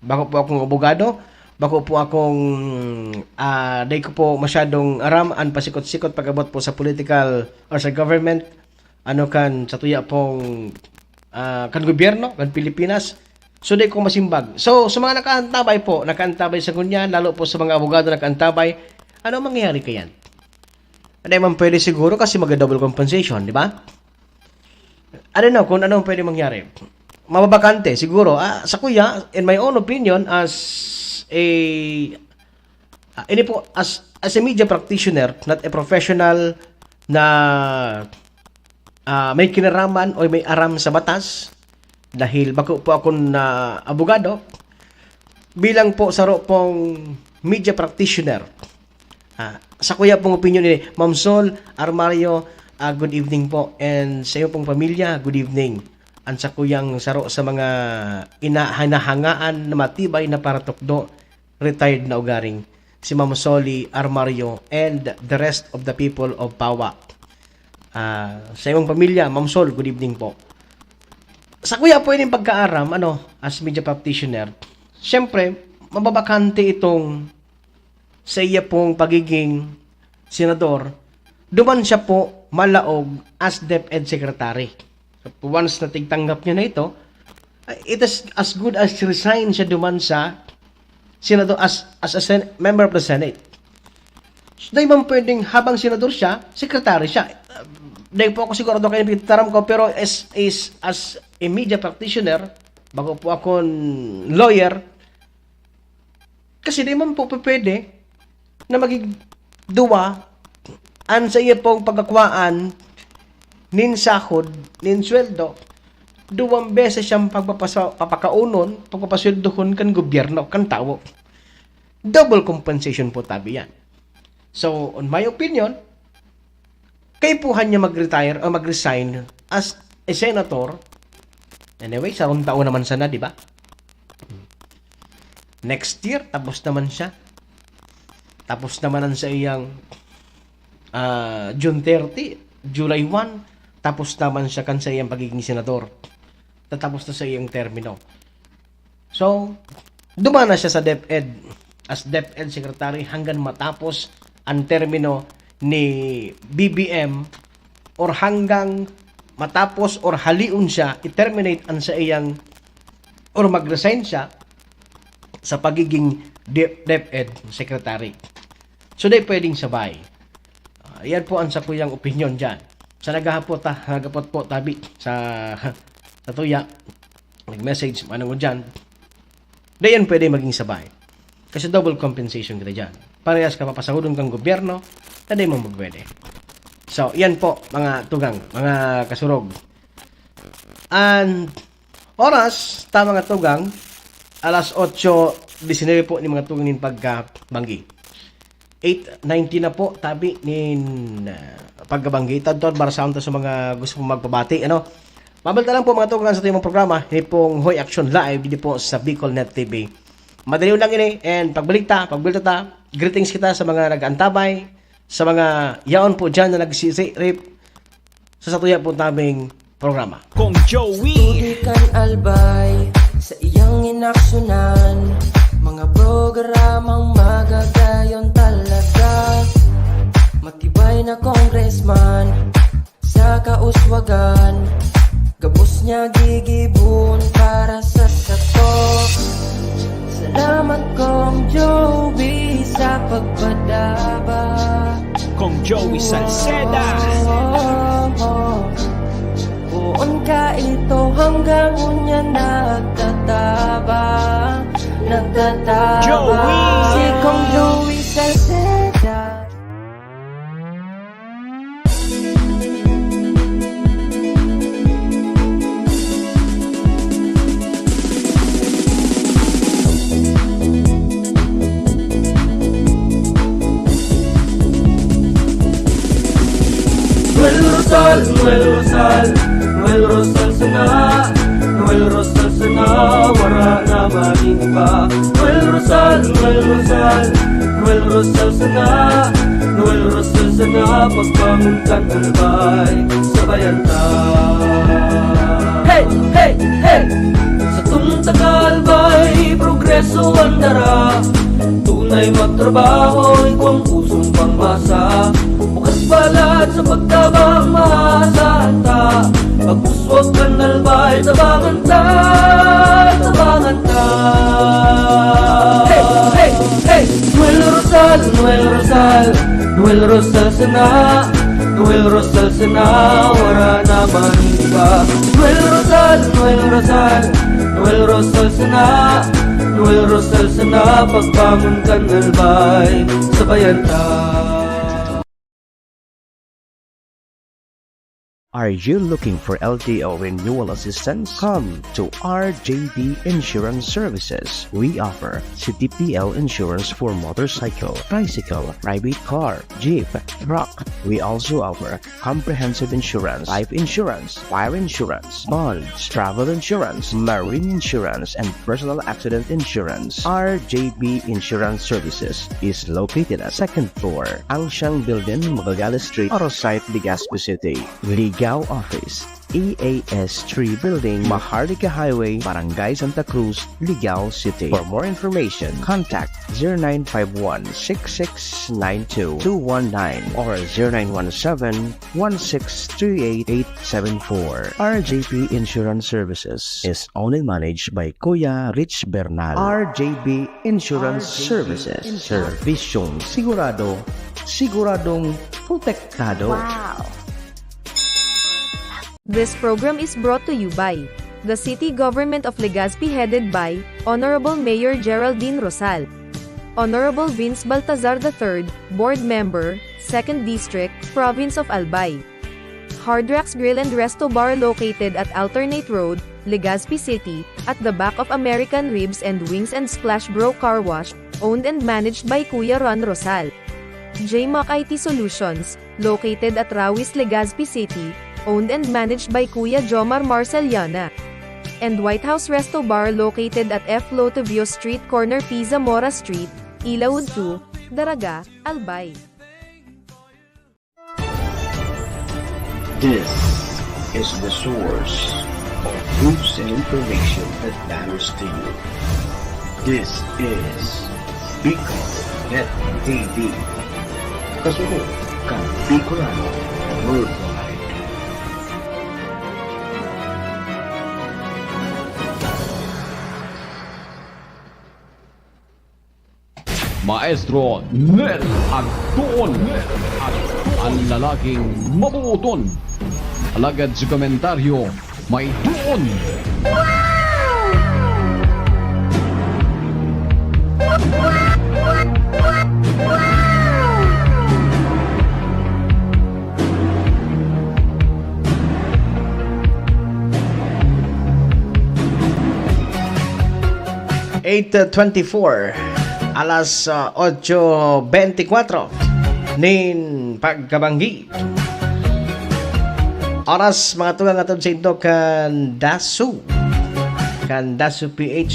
Bako po akong abogado. Bako po akong di ko po masyadong aram an pasikot-sikot pag-abot po sa political or sa government. Ano kan sa tuya pong kan gobyerno, kan Pilipinas. So, di ko masimbag. So, sa mga nakaantabay po, nakaantabay sa kunyan, lalo po sa mga abogado nakaantabay, ano mangyayari kayan? Ano man pwede siguro kasi mag-double compensation, di ba? I don't know kung ano pwede mangyari. Mababakante, siguro. Sa kuya, in my own opinion, as a media practitioner, not a professional na may kinaraman o may aram sa batas, dahil bako po ako na abogado, bilang po saro pong media practitioner, sa kuya pong opinion ni Ma'am Sol, Armario, good evening po, and sa iyo pong pamilya, good evening. Ang sa kuyang saro sa mga inahanahangaan na matibay na paratukdo, retired na ugaring, si Ma'am Soli, Armario, and the rest of the people of Pawa. Sa iyong pamilya, Ma'am Sol, good evening po. Sa kuya pwedeng pagkaaram, as media practitioner, syempre, mababakante itong sa iya pong pagiging senador, duman siya po malaog as DepEd secretary. So, once na tigtanggap niya na ito, it is as good as resign siya duman sa senador as a member of the Senate. So, dahil man pwedeng habang senador siya, secretary siya. Dahil po ako sigurado kayo pinitaram ko, pero as a media practitioner, bago po akong lawyer, kasi di man po pwede na maging duwa an sa iya pong pagkakwaan nin sahod, nin sweldo, duwang beses siyang papakaunon, pagpapasweldohon kan gobyerno, kan tao. Double compensation po tabi yan. So, on my opinion, kaipuhan niya mag-retire o mag-resign as a senator. Anyway, sarong taon naman sana, di ba? Next year, tapos naman siya. Tapos naman sa iyang June 30, July 1, tapos naman siya kan sa iyang pagiging senador. Tatapos na sa iyang termino. So, dumana siya sa DepEd as DepEd Secretary hanggang matapos ang termino ni BBM or hanggang matapos or haliun siya, i-terminate ang sa iyang or mag-resign siya sa pagiging DepEd Secretary. So, di pwedeng sabay. Yan po ang sa kuyang opinion dyan. Sa nagahapot po tabi sa tuya, nag-message, manong dyan, di yan pwede maging sabay. Kasi double compensation kita dyan. Parehas ka papasahudon kang gobyerno, na di mo magpwede. So, yan po, mga tugang, mga kasurog. And, oras, tama nga tugang, alas 8:19 po ni mga tugangin pagkabanggi. 8:19 na po, tabi nin pagkabanggi. Tadtod, para sa mga gusto pong magpabati. Mabalta lang po mga tugang sa ito programa. Hindi pong Hoy Action Live, hindi po sa BicolNet TV. Madali lang ini, and pagbalita ta, greetings kita sa mga nag-antabay, sa mga yaon po dyan na nagsisirip sa satuya po naming programa. Kung Joey Tudikan albay sa iyang inaksyonan, mga programang magagayon talaga. Matibay na congressman sa salamat kong Joey sa pagpadaba. Kung Joey Salceda. Buon ka ito hanggang unya nagtatabang. Joey! Si kong Joey Salceda. Noel Rosal sana, Noel Rosal sana, wala na maging iba. Noel Rosal sana, Noel Rosal sana, pagbangon kang albay, sabayan ta. Hey, hey, hey! Sa tuntakalbay, progreso ang dara. Tunay magtrabaho, ikaw ang pusong pangmasa. Bukas palad sa pagtabang maasahan ta. Pagpuswag ka nalbay, tabangan ta, tabangan ta. Hey, hey, hey! Noel Rosal, Noel Rosal, Noel Rosal sana, Noel Rosal sana, wala na maniba. Noel Rosal, Noel Rosal, Noel Rosal sana, Noel Rosal sana, pagbangon ka nalbay, sabayan ta. Are you looking for LTO renewal assistance? Come to RJB Insurance Services. We offer CTPL insurance for motorcycle, tricycle, private car, jeep, truck. We also offer comprehensive insurance, life insurance, fire insurance, bonds, travel insurance, marine insurance, and personal accident insurance. RJB Insurance Services is located at 2nd floor, Angsiang Building, Magallanes Street, Orosite, Legazpi City. Ligao Office, EAS 3 Building, Maharlika Highway, Barangay Santa Cruz, Ligao City. For more information, contact 0951-6692-219 or 0917-1638874. RJP Insurance Services is owned and managed by Kuya Rich Bernal. RJB Insurance Services. Servisyong sigurado, siguradong protektado. Wow! This program is brought to you by the City Government of Legazpi headed by Honorable Mayor Geraldine Rosal, Honorable Vince Baltazar III, Board Member, 2nd District, Province of Albay. Hard Rocks Grill and Resto Bar located at Alternate Road, Legazpi City, at the back of American Ribs and Wings and Splash Bro Car Wash, owned and managed by Kuya Ron Rosal. JMAC IT Solutions, located at Rawis, Legazpi City, owned and managed by Kuya Jomar Marceliana. And White House Resto Bar located at F. Lotavio Street corner Pisa Mora Street, Ilaud 2, Daraga, Albay. This is the source of news and information that matters to you. This is Bicol TV. Kasunod kang Bicolano Worldwide. Maestro Nel Agtuon, ang lalaking mabuton. Alagad sa komentaryo, may tuon. Alas 8:24 nin pagkabanggi. Oras mga tugang atod sa ito Candasu PH,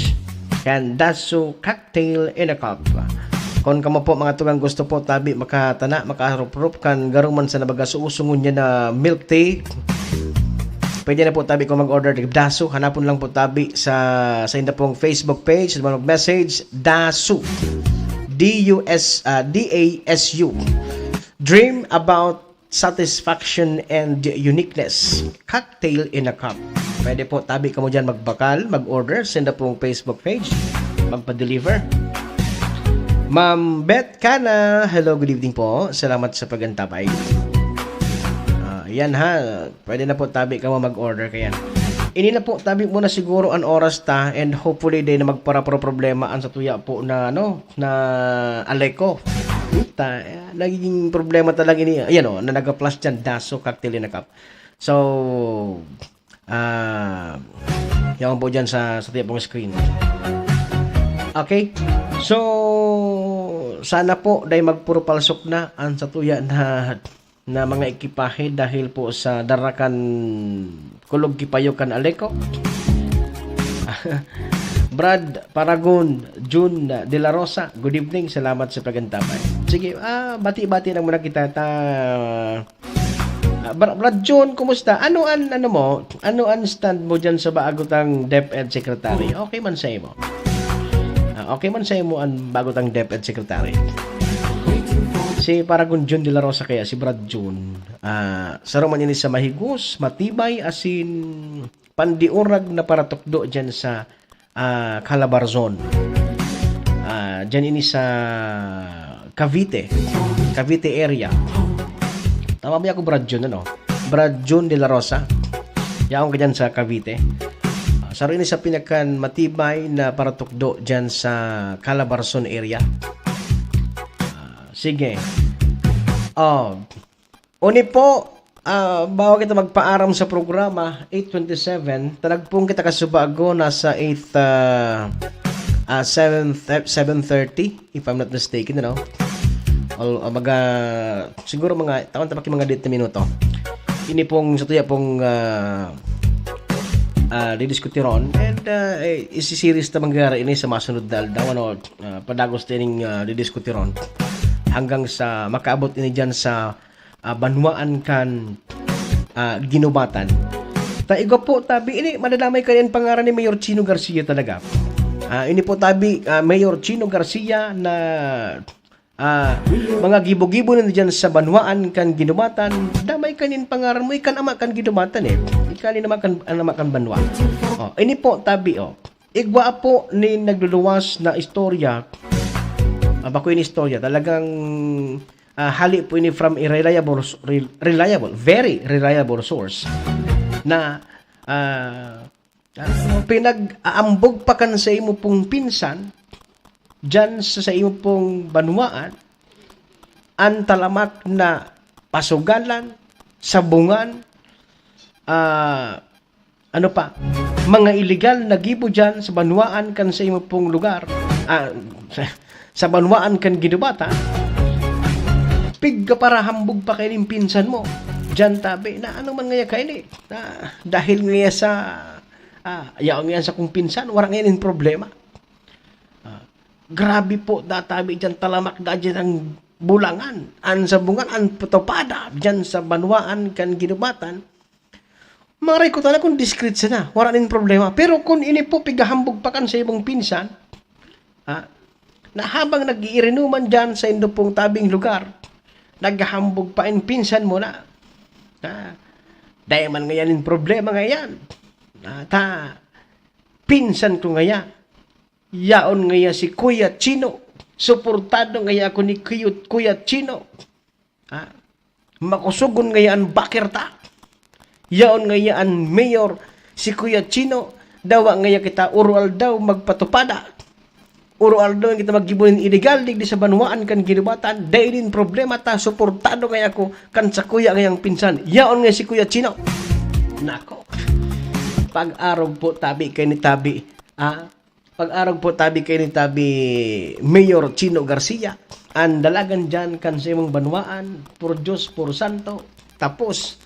Candasu Cocktail in a Cup. Kung kamo po mga tugang gusto po tabi makatana, makaharup-rup kan garong man sa nabagasuusungon niya na milk tea, pwede na po tabi kung mag-order ng Dasu. Hanapon lang po tabi sa inyo pong Facebook page, mag-message Dasu, DASU. Dream about satisfaction and uniqueness. Cocktail in a cup. Pwede po tabi ka mo dyan magbakal, mag-order, send na pong Facebook page, magpa-deliver. Ma'am Beth Cana, hello, good evening po. Salamat sa pagantabay. Yan ha, pwede na po tabi ka mo mag-order kayan. Ini na po tabi mo na siguro an oras ta and hopefully day na magpara problema an sa tuya po na na aleko. Ta naging problema talaga ini. Ayan na naga-flash diyan daso cocktail na cup. So yaman po dyan sa tuya pong screen. Okay? So sana po day magpuro palsok na an sa tuya na mga ekipahe dahil po sa darakan kulog kipayokan aleko. Brad Paragon, June De La Rosa, good evening, salamat sa pagantabay. Sige, bati-bati lang muna kita Brad John, kumusta? Ano an stand mo dyan sa bagotang DepEd Secretary? Okay man sa imo. Okay man sa imo ang bagotang DepEd Secretary. Si Paragon John De La Rosa kaya si Brad John saruman ini sa mahigos, matibay asin pandiurag na paratukdo dyan sa Calabarzon. Dyan ini sa Cavite area. Tama ba ako Brad John Brad John De La Rosa. Yaong ka dyan sa Cavite. Saruman ini sa pinakan matibay na paratukdo dyan sa Calabarzon area. Sige. Uni po, bawa kita magpaaram sa programa, 8:27, talagpong kita kasubago nasa 7:30, if I'm not mistaken, siguro mga, tawan-tapak yung mga 10 minuto. Ini pong, sa tuya pong, didiskuteron, and isi-series na mangyari ini sa masunod na aldaw, padagos tining didiskuteron. Hanggang sa makaabot ini dyan sa banwaan kan ginubatan. Taigo po tabi ini madadamay kanyan pangaran ni Mayor Chino Garcia talaga. Ini po tabi Mayor Chino Garcia na mga gibo-gibo na dyan sa banwaan kan ginubatan. Damay kanyan pangaran mo ikan ama kan ginubatan Ikan ama kan banwa. Ini po tabi igwa po ni nagluluwas na istorya. Bako yung istorya, talagang hali po ini from a very reliable source na pinag-aambog pa kan sa imo pong pinsan dyan sa imo pong banwaan ang talamak na pasugalan, sabungan, mga illegal na gibo dyan sa banwaan kan sa imo pong lugar, sa banwaan kan ginubata, pigga para hambog pa kayo ng pinsan mo dyan tabi na ano man ngaya kayo dahil ngaya sa yaong yan sa kong pinsan warang ngayon yung problema. Grabe po databi dyan talamak da dyan ang bulangan an sabungan an putopada dyan sa banwaan kan ginubatan. Maray ko talaga kung discreet na warang yung problema, pero kung ini po pigahambog pa kan sa ibang pinsan na habang nag-iirinuman dyan sa indo pong tabing lugar, naghahambog pa in pinsan mo na. Dahil man ngayon yung problema ngayon. Pinsan ko ngayon. Yaon ngayon si Kuya Chino. Suportado ngayon ako ni Kuya Chino. Makusugon ngayon bakirta. Yaon ngayon ang mayor si Kuya Chino. Dawa ngayon kita urual daw magpatupada. Urual daw kita maggibunin illegal di sa banwaan kan ginubatan. Dahil din problema ta, suportado ngayon ako kan sa kuya ngayang pinsan. Yaon ngayon si Kuya Chino. Nako. Pag-arog po tabi kay ni tabi. Pag-arog po tabi kay ni tabi Mayor Chino Garcia. Ang dalagan dyan kan sa imong banwaan. Puro Diyos, puro Santo. Tapos,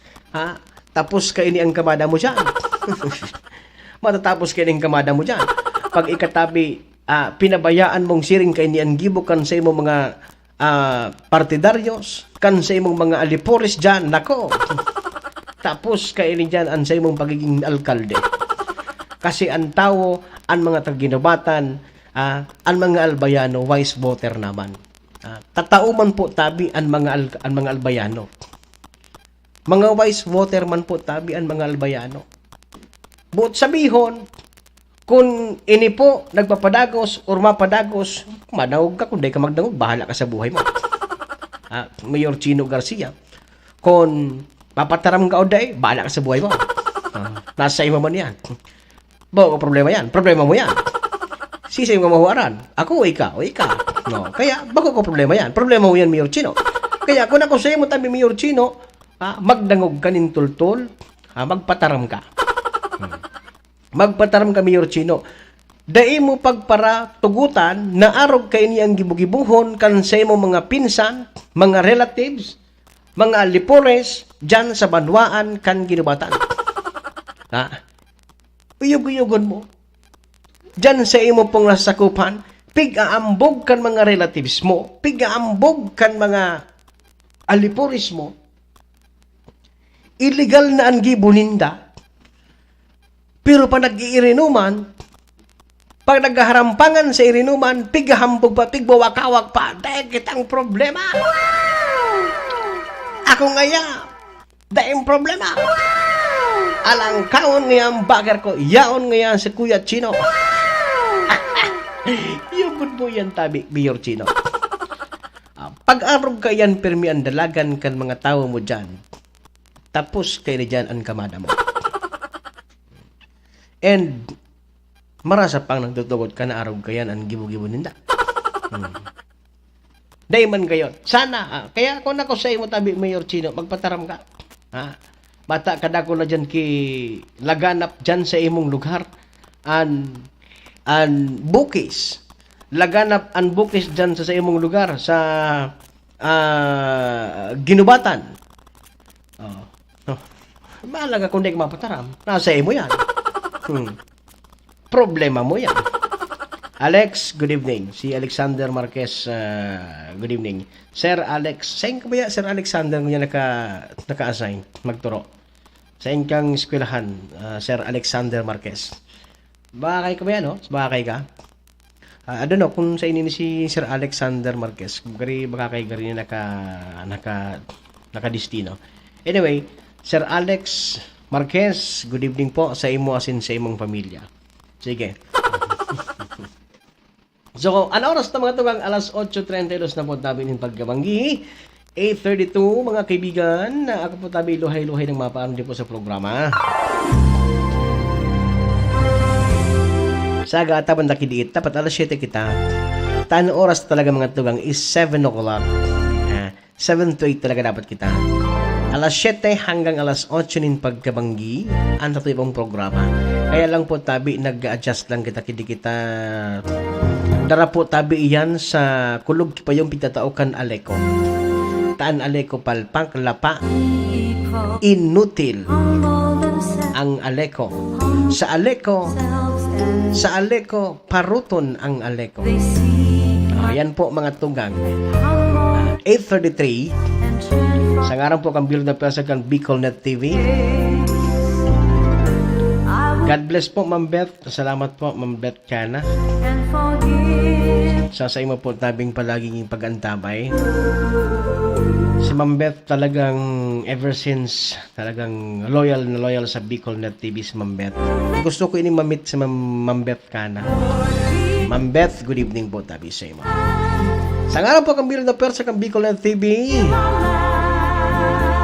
tapos kayo ni ang kamada mo dyan. Matatapos kayo ni ang kamada mo dyan. Pag ikatabi, pinabayaan mong siring kay ni Angibo kan sa imong mga partidaryos, kan sa imong mga alipores dyan, nako. Tapos kay ni dyan ang sa imong pagiging alkalde. Kasi ang tao, ang mga taginubatan, ang mga albayano, wise voter naman. Tatauman po tabi ang mga albayano. Mga wise voter man po tabi ang mga albayano. But sabihon, Kung ini po nagpapadagos or mapadagos, manawag ka, kung di ka magdangog, bahala ka sa buhay mo. Mayor Chino Garcia, kung papataram ka o day, bahala ka sa buhay mo. Nasa ima man yan. Bago problema yan, problema mo yan. Sisa yung mahuwaran, ako o ika. No, kaya bago ko problema yan, problema mo yan, Mayor Chino. Kaya kung ako sa'yo mo tabi, Mayor Chino, magdangog ka nintultol, magpataram ka. Magpataram ka, Mayor Chino. Dai mo pagpara tugutan na arog kay niyang gibugibuhon kan sa imo mga pinsan, mga relatives, mga lipores dyan sa banwaan kan ginubatan. Uyog-uyogon mo. Dyan sa imo pong nasakupan, pig-aambog kan mga relatives mo, pig-aambog kan mga alipores mo. Illegal na ang gibuninda. Pero pa nag-iirinuman, pag naghaharampangan sa irinuman, pigahambog pa, pigbawakawag pa, dahil kitang problema. Ako ngaya, dahil problema. Alang kaon ngayang bagar ko, yaon ngayang sa Kuya Chino. Yung po yan tabi, Mayor Chino. Pag-arog ka yan, permi ang dalagan kan mga tao mo dyan. Tapos kayo na dyan ang kamada mo. And, marasa pang nagtutugot ka na arog ka yan ang gibo-gibo ninda. Dayman kayo. Sana, kaya kung ako sa imo tabi, Mayor Chino, magpataram ka. Mata kadako na dyan laganap dyan sa imong lugar. An bukis. Laganap an bukis dyan sa imong lugar sa ginubatan. Mahalaga kung di ka mapataram. Nasa imo yan. Problema mo yan. Alex, good evening. Si Alexander Marquez, good evening. Sir Alex, saan ka ba Sir Alexander kung yan naka-assign, magturo? Saan kang eskwelahan, Sir Alexander Marquez? Bakay ka ba yan, no? Bakay ka? I don't know kung sa inyo si Sir Alexander Marquez. Baka kay gari niya nakadistino. Anyway, Sir Alex Marquez, good evening po sa imo asin sa imong pamilya. Sige. So, ano oras na mga tugang? Alas 8:32 na po tabi ng pagkabanggi. 8:32 mga kaibigan. Ako po tabi luhay-luhay ng mapaano din po sa programa. Sa agata banda kidiit, tapat alas 7 kita. Tan oras talaga mga tugang is 7 o'clock. 7 to 8 talaga dapat kita. Alas 7 hanggang alas 8 nin pagkabanggi ang tatibong programa. Kaya lang po tabi nag-adjust lang kita dara po tabi iyan sa kulog pa yung pitataukan aleko. Taan aleko palpak lapa inutil ang aleko. Sa aleko paruton ang aleko. Ayan po mga tugang. 8:33 sa ngaran po kang Build na Pesa kang BicolNet TV. God bless po, Ma'am Beth. Salamat po, Ma'am Beth Kana. Sa imo po tabing palaging pag-antabay. Si Ma'am Beth talagang ever since talagang loyal na loyal sa BicolNet TV si Ma'am Beth. Gusto ko ini mamit si Ma'am Beth Kana. Ma'am Beth, good evening po tabi sa imo. Sa ngaran po kang Build na Pesa kang BicolNet TV.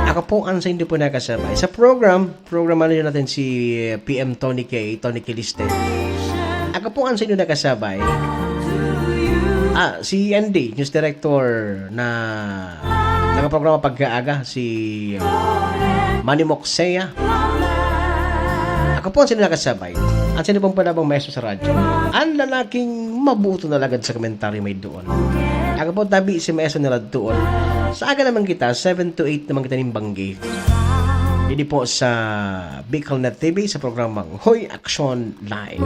Ako po ang sa hindi po nakasabay. Sa program natin si PM Tony K. Liste. Ako po ang sa hindi nakasabay. Si Andy, News Director na nakaprograma pagkaaga, si Manny Moxea. Ako po ang sa hindi nakasabay. Ang sa hindi pong panabang maestro sa radyo. Ang lalaking mabuto na lagad sa komentaryo may doon. Ako po tabi si maestro nila doon. Sa aga naman kita, 7 to 8 naman kita nimbanggi. Hindi po sa BicolNet TV sa programang Hoy Action Live.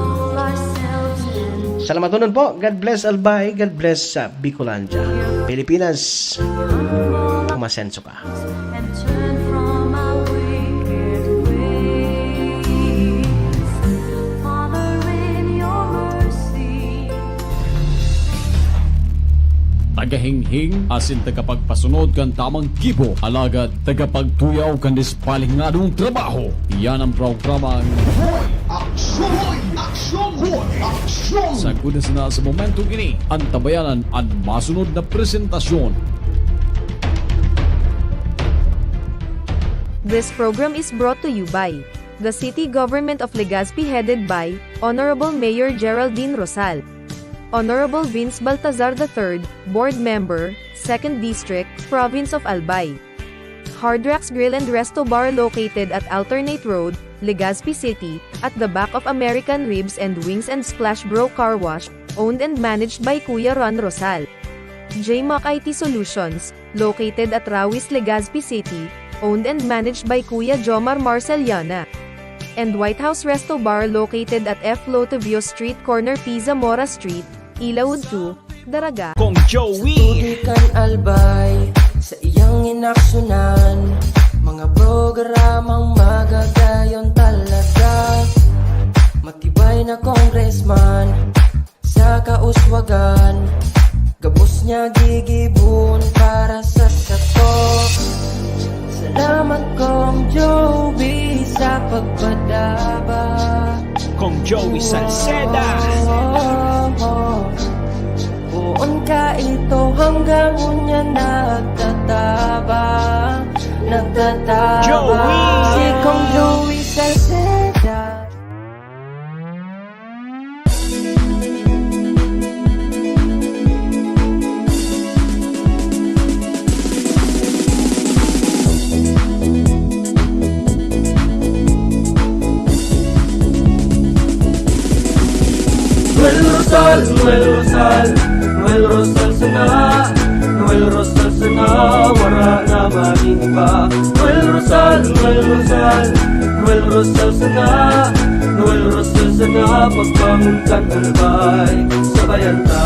Salamat nun po. God bless Albay. God bless sa Bicolandia. Pilipinas, umasenso ka. Tagahinghing asin tagapagpasunod kan tamang gibo alagad tagapagtuyaw kan dispaling nga trabaho. Yan ang programang Hoy Action! Sa kudas na sa momentong ini, ang tabayanan ang masunod na presentasyon. This program is brought to you by the City Government of Legazpi headed by Honorable Mayor Geraldine Rosal, Honorable Vince Baltazar III, Board Member, 2nd District, Province of Albay. Hard Rocks Grill and Resto Bar located at Alternate Road, Legazpi City, at the back of American Ribs and Wings and Splash Bro Car Wash, owned and managed by Kuya Ron Rosal. JMAC IT Solutions, located at Rawis, Legazpi City, owned and managed by Kuya Jomar Marceliana. And White House Resto Bar located at F. Lotavio Street Corner Pisa Mora Street, Ilaud 2, Daraga. Kong Joey! Tudikan albay sa iyang inaksyonan, mga programang magagayon talaga. Matibay na congressman sa kauswagan, gabos niya gigibon para sa sato. Salamat Kong Joey sa pagpadaba. Kong Joey Salceda! Buon ka ito hanggang unya nagtataba. Joey! Si Kong Joey Salceda. Noel Rosal sana, Noel Rosal sana, wala na maning iba. Noel Rosal sana, Noel Rosal sana, pagbangon ka talbay, sabayan ta.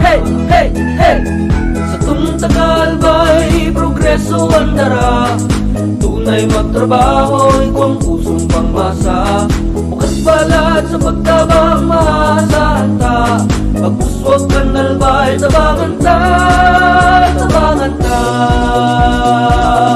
Hey, hey, hey! Sa tumtakalbay, progreso ang dara, tunay magtrabaho, ikaw ang pusong pangmasa. Bukas balad sa pagtabang maasahan ta, pagpuswag ka nalbay, tabangan ta, tabangan ta.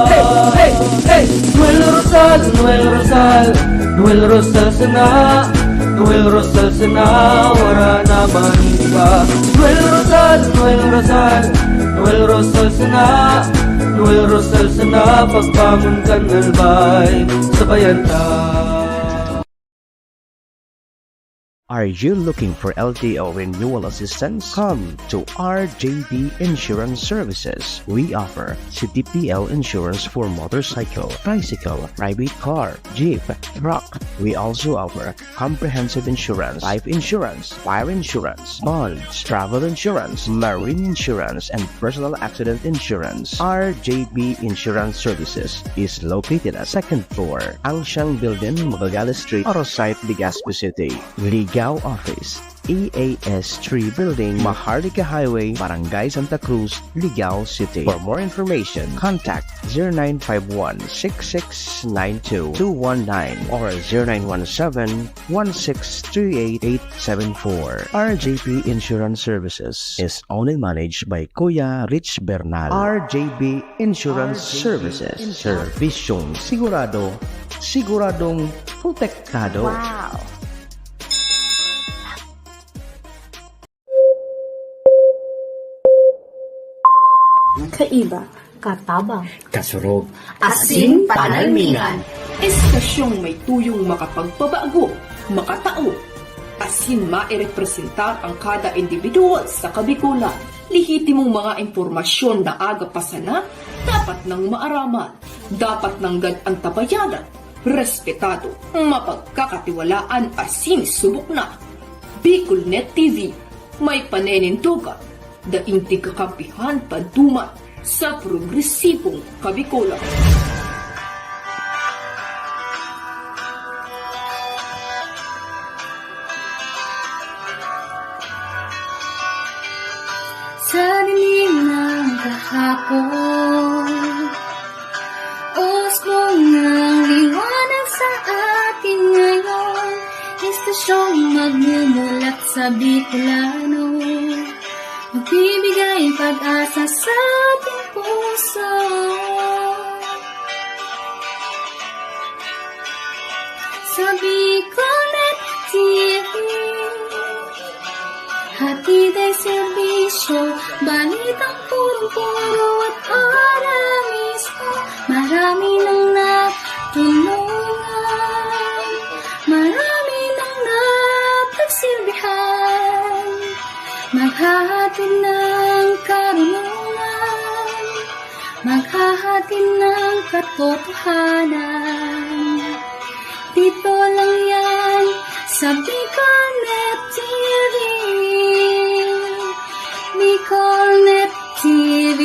Hey, hey, hey! Noel Rosal, Noel Rosal, Noel Rosal sana, Noel Rosal sana, wala naman iba. Noel Rosal, Noel Rosal, Noel Rosal sana, Noel Rosal sana, pagbangon ka nalbay, sabayan ta. Are you looking for LTO renewal assistance? Come to RJB Insurance Services. We offer CTPL insurance for motorcycle, tricycle, private car, jeep, truck. We also offer comprehensive insurance, life insurance, fire insurance, bonds, travel insurance, marine insurance, and personal accident insurance. RJB Insurance Services is located at 2nd floor, Angshang Building, Magallanes Street, Orosite, Legazpi City. Ligao Office, EAS 3 Building, Maharlika Highway, Barangay Santa Cruz, Ligao City. For more information, contact 0951-6692-219 or 0917-1638874. RJB Insurance Services is owned and managed by Kuya Rich Bernal. RJB Insurance Services. Servisyong sigurado, siguradong protektado. Wow! Kaiba, katabang, Kasurog, asin panalmingan. Estasyong may tuyong makapagpabago, makatao, asin mairepresentar ang kada individual sa kabikulan. Lihitimong mga impormasyon na aga pa sana, dapat nang maaraman, dapat nang gadantabayanan, respetado, mapagkakatiwalaan, asin subok na. Bicolnet TV, may panenintugan, daing tigkakampihan paduman sa progresibong kabikulan. Sa dilim ng kahapon, usbong ng liwanag sa atin ngayon, istasyong magmumulat sa Bicolano, magbibigay pag-asa sa ating puso. Sa Bicolano, Hatid ay serbisyo, balitang purong-puro at aramismo. Marami nang natulungan, marami nang napagsilbihan. Maghahatid ng karunungan, maghahatid ng katotohanan. Dito lang yan sa Bicolnet TV. Bicolnet TV.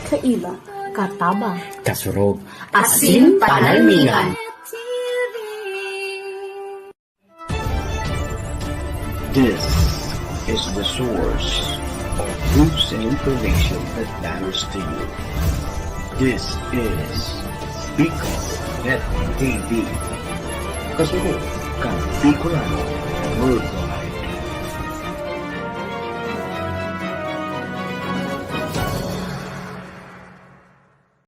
Kaiba, katabang, Kasurog. asin panalmingan. This is the source of news and information that matters to you. This is Bicolnet TV. Kasurog, Bicolano, World